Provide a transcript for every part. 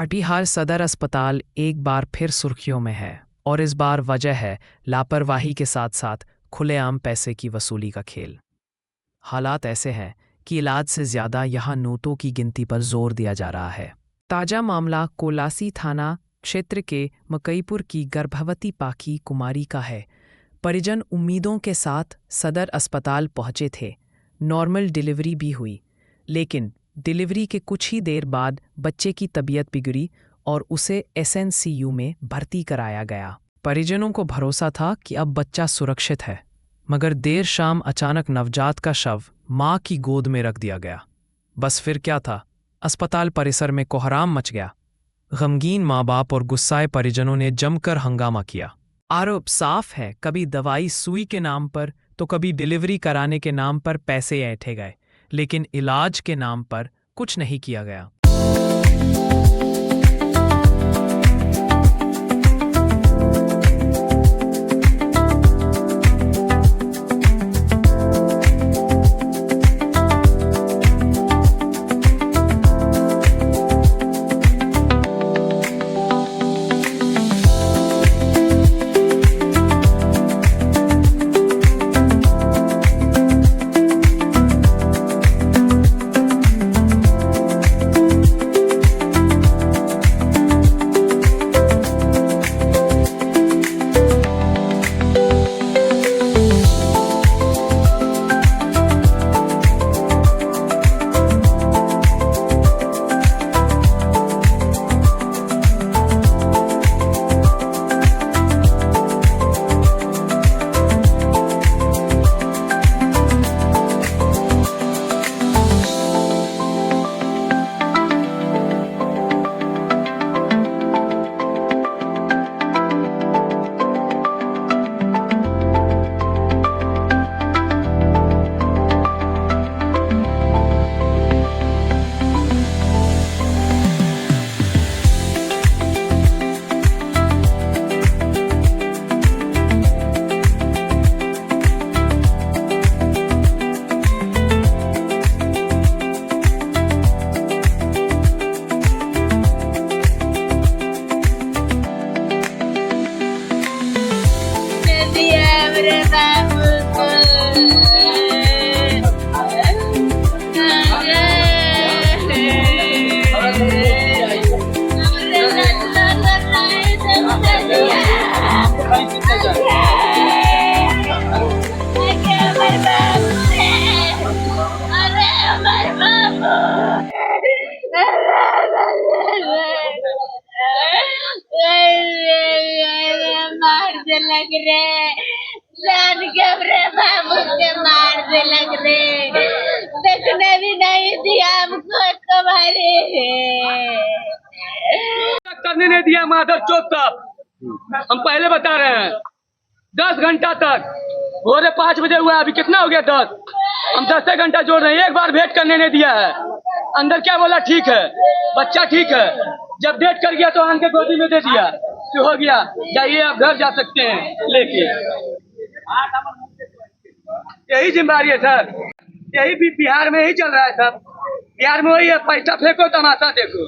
कटिहार सदर अस्पताल एक बार फिर सुर्खियों में है और इस बार वजह है लापरवाही के साथ साथ खुलेआम पैसे की वसूली का खेल। हालात ऐसे हैं कि इलाज से ज़्यादा यहाँ नोटों की गिनती पर जोर दिया जा रहा है। ताज़ा मामला कोलासी थाना क्षेत्र के मकईपुर की गर्भवती पाखी कुमारी का है। परिजन उम्मीदों के साथ सदर अस्पताल पहुंचे थे। नॉर्मल डिलीवरी भी हुई, लेकिन डिलीवरी के कुछ ही देर बाद बच्चे की तबीयत बिगड़ी और उसे एसएनसीयू में भर्ती कराया गया। परिजनों को भरोसा था कि अब बच्चा सुरक्षित है, मगर देर शाम अचानक नवजात का शव मां की गोद में रख दिया गया। बस फिर क्या था, अस्पताल परिसर में कोहराम मच गया। गमगीन माँ बाप और गुस्साए परिजनों ने जमकर हंगामा किया। आरोप साफ है, कभी दवाई सुई के नाम पर तो कभी डिलीवरी कराने के नाम पर पैसे ऐंठे गए, लेकिन इलाज के नाम पर कुछ नहीं किया गया। मार लग रहे जान घबरे बाबू के मार से लग रहे देखने भी नहीं दिया हमको तुम्हारे करने नहीं दिया माधर चौथ तक। हम पहले बता रहे हैं 10 घंटा तक भोरे 5 बजे हुआ, अभी कितना हो गया 10। हम 10 घंटा जोड़ रहे हैं, एक बार वेट करने नहीं दिया है। अंदर क्या बोला, ठीक है बच्चा ठीक है, जब डेट कर गया तो आन के गोदी में दे दिया कि हो गया, जाइए आप घर जा सकते हैं लेके। यही जिम्मेदारी है सर, यही भी बिहार में ही चल रहा है सब। बिहार में वही है, पैसा फेंको तमाशा देखो,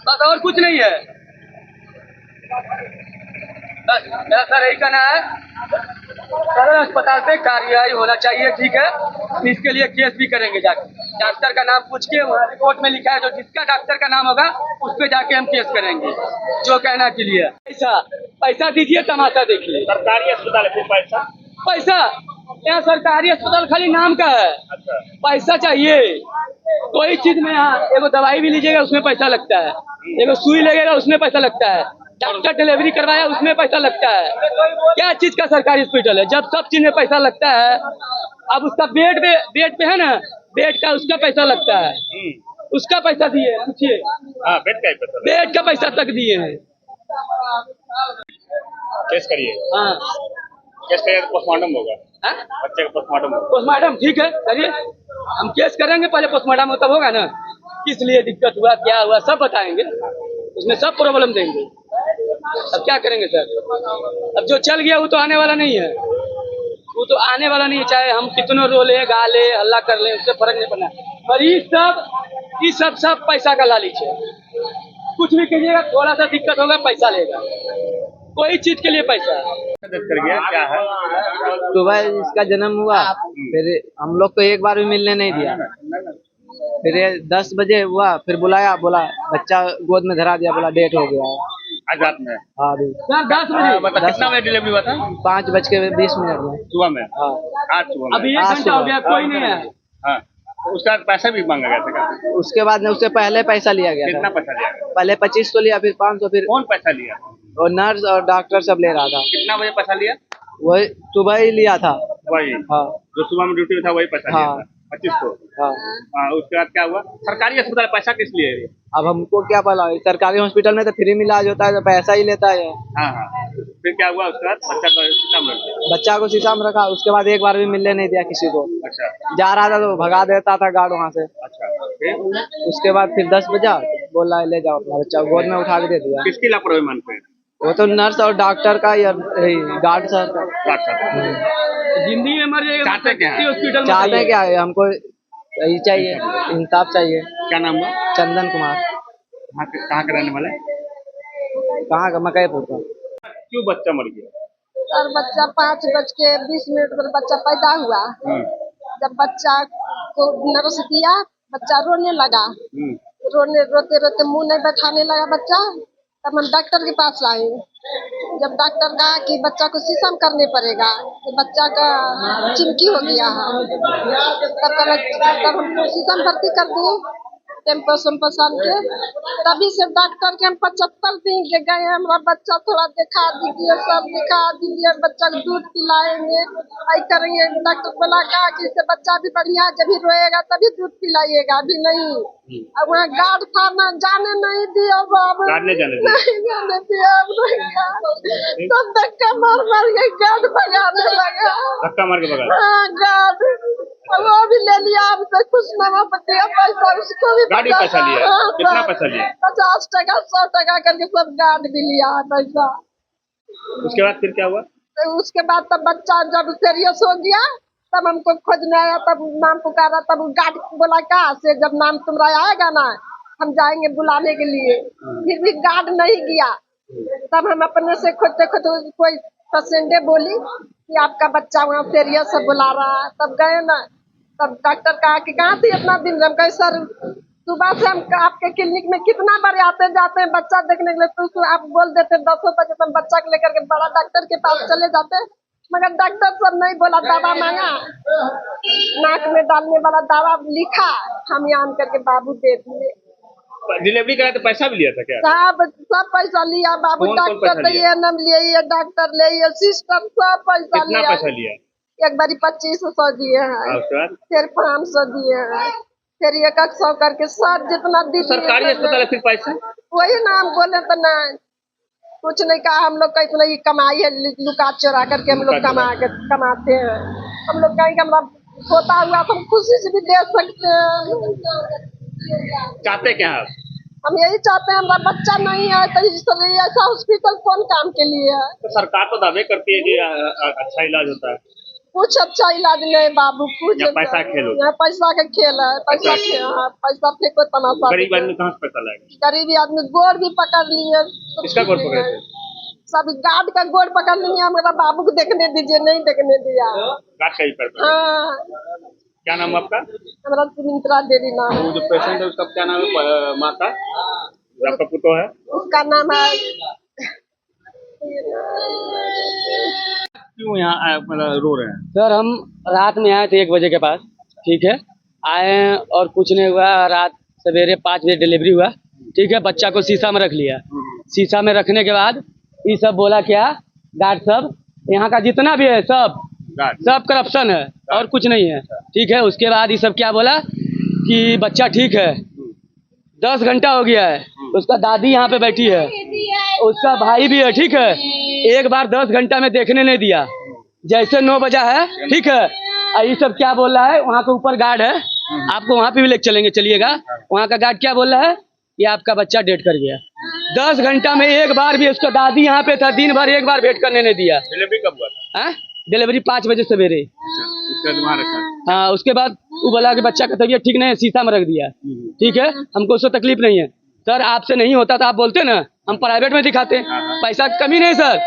बस और कुछ नहीं है। मेरा सर यही कहना है, सदर अस्पताल पे कार्रवाई होना चाहिए, ठीक है। इसके लिए केस भी करेंगे जाके, डॉक्टर का नाम पूछ के वहाँ रिपोर्ट में लिखा है, जो जिसका डॉक्टर का नाम होगा उस पे जाके हम केस करेंगे। जो कहना के लिए पैसा दीजिए, तमाशा देखिए। सरकारी अस्पताल है, पैसा पैसा यहाँ सरकारी अस्पताल खाली नाम का है। अच्छा। पैसा चाहिए कोई चीज में। यहाँ एगो दवाई भी लीजिएगा उसमें पैसा लगता है, एगो सुई लगेगा उसमें पैसा लगता है, डॉक्टर डिलीवरी करवाया उसमें पैसा लगता है। क्या चीज का सरकारी हॉस्पिटल है जब सब चीज में पैसा लगता है। अब उसका बेड पे है ना, बेड का उसका पैसा लगता है, उसका पैसा दिए, पूछिए। हाँ, बेड का पैसा तक दिए हैं। केस करिए। हाँ केस करिए तो पोस्टमार्टम होगा। हाँ? बच्चे का पोस्टमार्टम होगा। पोस्टमार्टम ठीक है, करिए, हम केस करेंगे, पहले पोस्टमार्टम हो तब होगा ना। किस लिए दिक्कत हुआ, क्या हुआ, सब बताएंगे, उसमें सब प्रॉब्लम देंगे। अब क्या करेंगे सर, अब जो चल गया वो तो आने वाला नहीं है, वो तो आने वाला नहीं है। चाहे हम कितनों रोले गाले हल्ला कर ले, उससे फर्क नहीं पड़ना। पर ये सब सब पैसा का लालच है, कुछ भी कीजिएगा, थोड़ा सा दिक्कत होगा पैसा लेगा, कोई चीज के लिए पैसा। दर्ज कर गया क्या है? सुबह इसका जन्म हुआ, फिर हम लोग को एक बार भी मिलने नहीं दिया। फिर ये 10 बजे हुआ, फिर बुलाया, बोला बच्चा गोद में धरा दिया, बोला डेट हो गया है। आज रात में? हाँ अभी 10 बजे मतलब कितना बजे डिलीवरी हुआ था? 5:20 में। सुबह में? हाँ आज सुबह में? अभी 1 आज घंटा हो सुबह। गया, कोई नहीं है। हाँ, तो उसका पैसा भी मांगा गया था क्या? उसके बाद उससे पहले पैसा लिया गया कितना था। पैसा लिया गया? पहले 2500 लिया, फिर 500, फिर कौन पैसा लिया? और नर्स और डॉक्टर सब ले रहा था। कितना बजे पैसा लिया? वही सुबह ही लिया था। वही हाँ जो सुबह में ड्यूटी में था वही पैसा लिया हाँ। था 2500। हाँ, हाँ, उसके बाद क्या हुआ? सरकारी अस्पताल पैसा किस लिए है? अब हमको क्या पता, सरकारी हॉस्पिटल में तो फ्री में इलाज होता है, तो पैसा ही लेता है। हाँ हाँ, फिर क्या हुआ उसके बाद? बच्चा को सीता में रख दिया। बच्चा को शीशा में रखा, उसके बाद एक बार भी मिलने नहीं दिया किसी को। अच्छा जा रहा था तो भगा देता था गार्ड वहाँ से। अच्छा, फिर उसके बाद फिर 10 बजा, बोला ले जाओ अपना बच्चा, गोद में उठा के दे दिया। किसकी लापरवाही मानते हैं? वो तो नर्स और डॉक्टर का या गार्ड सर का। जिंदगी में मर जाएगा। चाहते क्या है? हॉस्पिटल में चाहते हैं क्या है, हमको यही चाहिए, इंसाफ चाहिए। क्या नाम हुआ? चंदन कुमार। कहाँ के रहने वाले? कहाँ का? मकईपुर का। क्यों बच्चा मर गया? सर बच्चा 5:20 पर बच्चा पैदा हुआ। जब बच्चा को नर्स दिया, बच्चा रोने लगा। रोते रोते मुंह नहीं बैठाने लगा बच्चा। तब हम डॉक्टर के पास आए। जब डॉक्टर कहा कि बच्चा को सीसम करने पड़ेगा, तो बच्चा का चिमकी हो गया है। तब हम सीसम भर्ती कर दिए टेम्पो आन के। तभी से डॉक्टर के हम 75 दिन के गए। हमारा बच्चा थोड़ा दिखा दीजिए सर, दिखा दीजिए, बच्चा को दूध पिलाएंगे, आई करेंगे। डॉक्टर बोला कहा कि इससे बच्चा भी बढ़िया, जब भी रोएगा तभी दूध पिलाइएगा, अभी नहीं। अब वहाँ गार्ड था ना, जाने नहीं दिया बाबू, नहीं जाने दिया। सब धक्का मार के गार्ड भगाने लगा। धक्का मार के भगा? हाँ गार्ड, वो भी ले लिया हमसे, खुशनामा पत्रिका पैसा उसको भी गाड़ी पैसा लिया? हाँ, कितना पैसा लिया? 50 टका 100 टका करके सब गार्ड भी लिया है पैसा। उसके बाद फिर क्या हुआ? तो उसके बाद तब बच्चा जब सीरियस हो गया, तब हमको खोजने आया, तब नाम पुकारा। तब गार्ड बोला कहाँ से, जब नाम तुम्हारा आएगा ना हम जाएंगे बुलाने के लिए। फिर भी गार्ड नहीं गया। तब हम अपने से खोजते खोजते कोई पेशेंटे बोली कि आपका बच्चा वहाँ सीरियस से बुला रहा है। तब गए ना, तब डॉक्टर कहा कि कहाँ थी इतना दिन? हम कहे सर सुबह से हम आपके क्लिनिक में कितना बार आते जाते हैं बच्चा देखने के लिए, तो आप बोल देते 10 बजे तो हम बच्चा को लेकर के बड़ा डॉक्टर के पास चले जाते। मगर डॉक्टर सब नहीं बोला, दवा मांगा, नाक में डालने वाला दवा लिखा, हम यहाँ करके बाबू दे दिए। डिलीवरी कराया तो पैसा भी लिया था क्या? सब पैसा लिया बाबू। कौन डॉक्टर पैसा लिया? लिए, लिए डॉक्टर लिए, सिस्टर सब पैसा कितना लिया। पैसा लिया? एक बारी 2500 दिए हैं, उसके बाद फिर 500 दिए हैं, फिर 100 करके सब जितना दिए। सरकारी अस्पताल है, फिर पैसा वही ना हम बोले तो ना कुछ नहीं कहा। हम लोग का इतना ही कमाई है, लुका चोरा करके हम लोग कमाते हैं। हम लोग कहीं का मतलब होता हुआ तो हम खुशी से भी दे सकते हैं। चाहते क्या आप? हम यही चाहते हैं, हमारा बच्चा नहीं है तो इसलिए ऐसा हॉस्पिटल कौन काम के लिए है? तो सरकार तो दावे करती है कि अच्छा इलाज होता है। कुछ अच्छा इलाज नहीं बाबू, कुछ या पैसा खेल होता है? यहाँ पैसा का खेल है। पैसा पैसा फेंको तमाशा। गरीब आदमी कहाँ से पैसा लाएगा? गरीबी आदमी गोड़ भी पकड़ लिए। किसका गोड़ पकड़े थे? सब गार्ड का गोड़ पकड़ लिए। हमारा बाबू को देखने दीजिए, नहीं देखने दिया। गार्ड का ही पैसा? हाँ। क्या नाम है आपका? हमारा सुमित्रा देवी नाम है। जो पेशेंट है उसका क्या नाम है? माता आपका पुतो है? उसका नाम है। क्यों यहाँ मतलब रो रहे हैं? सर हम रात में आए थे 1 बजे के पास, ठीक है, आए हैं और कुछ नहीं हुआ। रात सवेरे 5 बजे डिलीवरी हुआ, ठीक है। बच्चा को शीशा में रख लिया। शीशा में रखने के बाद ये सब बोला क्या, गार्ड सब यहाँ का जितना भी है सब करप्शन है और कुछ नहीं है, ठीक है। उसके बाद ये सब क्या बोला कि बच्चा ठीक है, 10 घंटा हो गया है, उसका दादी यहाँ पे बैठी है, उसका भाई भी है, ठीक है। एक बार 10 घंटा में देखने नहीं दिया, जैसे 9 बजा है, ठीक है। ये सब क्या बोल रहा है, वहाँ के ऊपर गार्ड है, आपको वहाँ पे भी लेके चलेंगे, चलिएगा। वहाँ का गार्ड क्या बोल रहा है, ये आपका बच्चा डेट कर गया। 10 घंटा में एक बार भी उसका दादी यहाँ पे था, दिन भर एक बार भेंट करने नहीं दिया। डिलीवरी कब हुआ था? डिलीवरी 5 बजे सवेरे। हाँ, उसके बाद वो बोला कि बच्चा का तबीयत ठीक नहीं है, शीशा में रख दिया, ठीक है। हमको उससे तकलीफ नहीं है, सर आपसे नहीं होता तो आप बोलते ना, हम प्राइवेट में दिखाते। पैसा की कमी नहीं सर।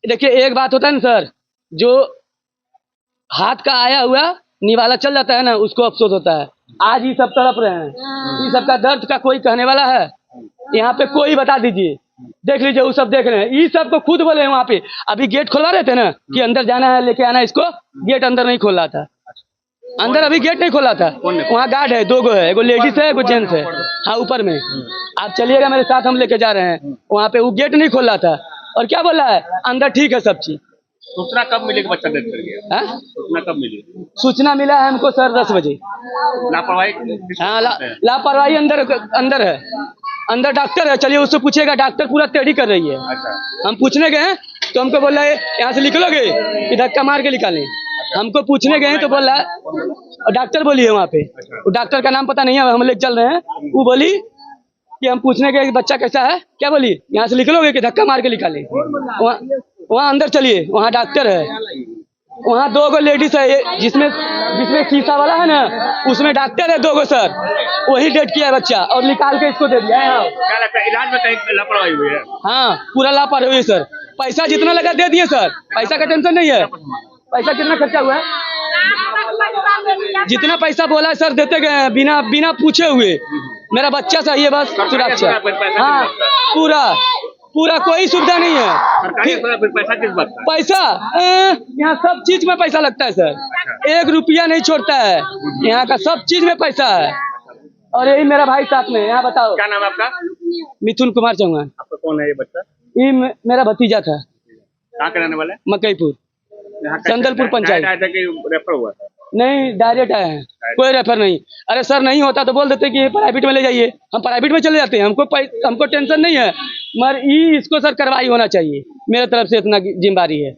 देखिए एक बात होता है ना सर, जो हाथ का आया हुआ निवाला चल जाता है ना, उसको अफसोस होता है। आज ये सब तड़प रहे हैं, ये सब का दर्द का कोई कहने वाला है यहाँ पे? कोई बता दीजिए। देख लीजिए वो सब देख रहे हैं, ये सब को खुद बोले हैं वहाँ पे। अभी गेट खोलवा रहे थे ना कि अंदर जाना है, लेके आना है इसको, गेट अंदर नहीं खोल रहा था। अंदर अभी गेट नहीं खोला था। वहाँ गार्ड है, 2 गो है, एगो लेडीज है, एगो जेंट्स है। हाँ ऊपर में आप चलिएगा मेरे साथ, हम लेके जा रहे हैं। वहाँ पे वो गेट नहीं खोल रहा था। और क्या बोला है, अंदर ठीक है सब चीज। सूचना कब मिली कि बच्चा डेथ कर गया? हाँ? सूचना कब मिली? सूचना मिला है हमको सर 10 बजे। लापरवाही? हाँ लापरवाही अंदर है, अंदर डॉक्टर है। चलिए उससे पूछेगा, डॉक्टर पूरा टेढ़ी कर रही है। हम पूछने गए हैं तो हमको बोल रहा है यहाँ से निकलोगे कि धक्का मार के निकालें। हमको पूछने गए तो बोल रहा है, डॉक्टर बोली है वहाँ पे, डॉक्टर का नाम पता नहीं है, हम लेके चल रहे हैं। वो बोली कि हम पूछने गए कि बच्चा कैसा है, क्या बोली, यहाँ से निकलोगे कि धक्का मार के निकालें। वहाँ अंदर चलिए, वहाँ डॉक्टर है, वहाँ 2 गो लेडीज है, जिसमें शीशा वाला है ना, उसमें डॉक्टर है 2 गो सर। वही डेट किया है बच्चा और निकाल के इसको दे दिया है। क्या लगता है इलाज में कहीं लापरवाही हुई है? हाँ पूरा लापरवाही है सर। पैसा जितना लगा दे दिए सर, पैसा का टेंशन नहीं है। पैसा कितना खर्चा हुआ है? जितना पैसा बोला है सर देते गए हैं, बिना पूछे हुए। मेरा बच्चा चाहिए बस सुरक्षा। हाँ पूरा कोई सुविधा नहीं है। फिर पैसा किस बात का? पैसा यहाँ सब चीज में पैसा लगता है सर, 1 रुपया नहीं छोड़ता है। यहाँ का सब चीज में पैसा है। और यही मेरा भाई साथ में। यहाँ बताओ क्या नाम है आपका? मिथुन कुमार चौहान। आपका कौन है ये बच्चा? ये मेरा भतीजा था। कहाँ के रहने वाले? मकईपुर, संदलपुर पंचायत। रेफर हुआ था? नहीं डायरेक्ट आए हैं, कोई रेफर नहीं। अरे सर नहीं होता तो बोल देते कि प्राइवेट में ले जाइए, हम प्राइवेट में चले जाते हैं। हमको टेंशन नहीं है, मगर इसको सर कार्रवाई होना चाहिए। मेरे तरफ से इतना जिम्मेदारी है।